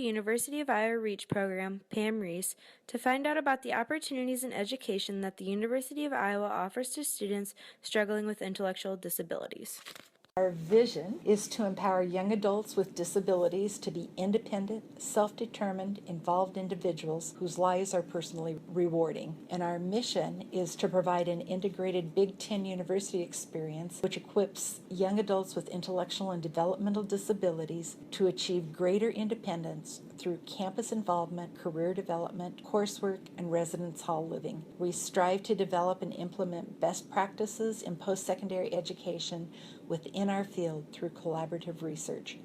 University of Iowa REACH program, Pam Reese, to find out about the opportunities in education that the University of Iowa offers to students struggling with intellectual disabilities. Our vision is to empower young adults with disabilities to be independent, self-determined, involved individuals whose lives are personally rewarding. And our mission is to provide an integrated Big Ten university experience which equips young adults with intellectual and developmental disabilities to achieve greater independence through campus involvement, career development, coursework, and residence hall living. We strive to develop and implement best practices in post-secondary education within our field through collaborative research.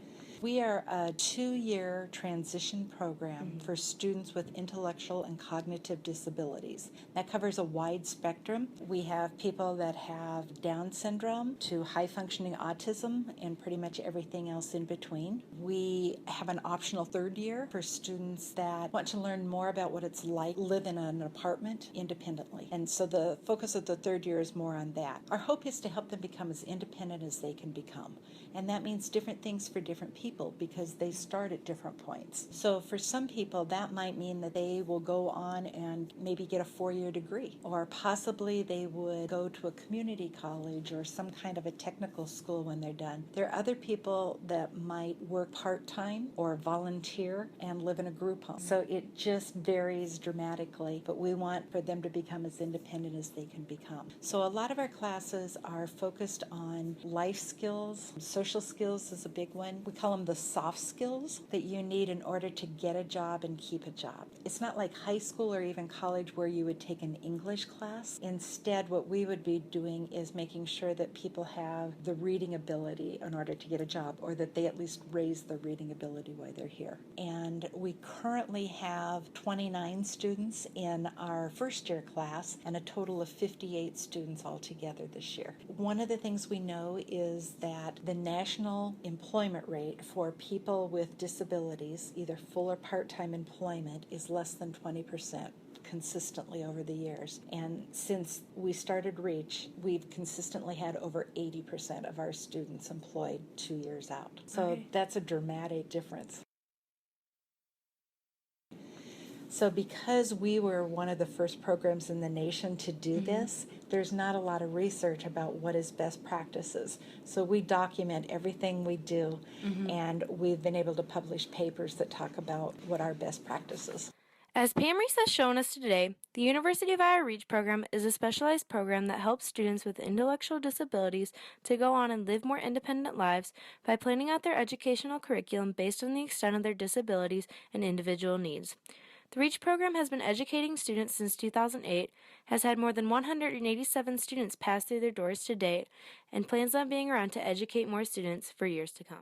We are a 2-year transition program for students with intellectual and cognitive disabilities. That covers a wide spectrum. We have people that have Down syndrome to high-functioning autism and pretty much everything else in between. We have an optional 3rd year for students that want to learn more about what it's like to live in an apartment independently. And so the focus of the 3rd year is more on that. Our hope is to help them become as independent as they can become. And that means different things for different people because they start at different points. So for some people, that might mean that they will go on and maybe get a 4-year degree, or possibly they would go to a community college or some kind of a technical school when they're done. There are other people that might work part-time or volunteer and live in a group home. So it just varies dramatically, but we want for them to become as independent as they can become. So a lot of our classes are focused on life skills. Social skills is a big one. We call them the soft skills that you need in order to get a job and keep a job. It's not like high school or even college where you would take an English class. Instead, what we would be doing is making sure that people have the reading ability in order to get a job, or that they at least raise their reading ability while they're here. And we currently have 29 students in our first year class and a total of 58 students altogether this year. One of the things we know is that the national employment rate for people with disabilities, either full or part-time employment, is less than 20% consistently over the years. And since we started REACH, we've consistently had over 80% of our students employed 2 years out. So that's a dramatic difference. So because we were one of the first programs in the nation to do this, there's not a lot of research about what is best practices. So we document everything we do, and we've been able to publish papers that talk about what our best practices. As Pam Reese has shown us today, the University of Iowa REACH program is a specialized program that helps students with intellectual disabilities to go on and live more independent lives by planning out their educational curriculum based on the extent of their disabilities and individual needs. The REACH program has been educating students since 2008, has had more than 187 students pass through their doors to date, and plans on being around to educate more students for years to come.